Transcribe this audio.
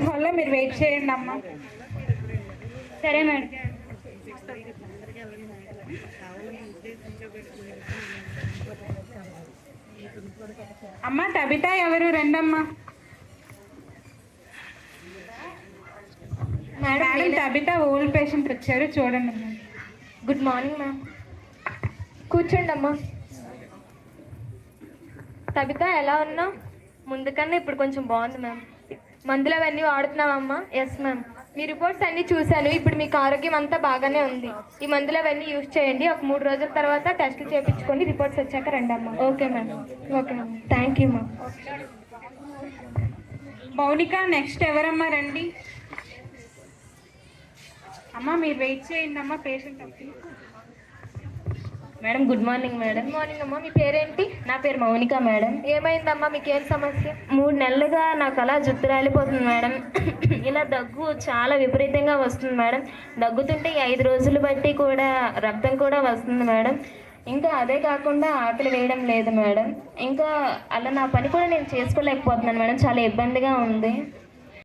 హాల్లో మీరు వెయిట్ చేయండి అమ్మా. సరే మేడం. అమ్మా టబితా ఎవరు? రెండమ్మా. మేడం టబితా ఓల్డ్ పేషెంట్ వచ్చారు, చూడండి. Good morning ma'am. కూర్చోండి అమ్మా. టబితా ఎలా ఉన్నావు? ముందు కన్నా ఇప్పుడు కొంచెం బాగుంది మ్యామ్. మందులు అవన్నీ వాడుతున్నావమ్మా? Yes ma'am. మీ రిపోర్ట్స్ అన్నీ చూశాను. ఇప్పుడు మీకు ఆరోగ్యం అంతా బాగానే ఉంది. ఈ మందులు అవన్నీ యూజ్ చేయండి. ఒక 3 రోజుల తర్వాత టెస్టులు చేయించుకొని రిపోర్ట్స్ వచ్చాక రండి అమ్మా. Okay ma'am. Okay ma'am. Thank you ma'am. Mounika next ఎవరమ్మా? రండి అమ్మా, మీరు వెయిట్ చేయండి అమ్మా. Patient madam good morning madam. Good morning అమ్మా. మీ పేరేంటి? నా పేరు మౌనిక మేడం. ఏమైందమ్మా? మీకేం సమస్య? 3 నెలలుగా నాకు అలా జుట్టు రాలిపోతుంది మేడం. ఇలా దగ్గు చాలా విపరీతంగా వస్తుంది మేడం. దగ్గుతుంటే 5 రోజులు బట్టి కూడా రక్తం కూడా వస్తుంది మేడం. ఇంకా అదే కాకుండా ఆకలి వేయడం లేదు మేడం. ఇంకా అలా నా పని కూడా నేను చేసుకోలేకపోతున్నాను మేడం. చాలా ఇబ్బందిగా ఉంది.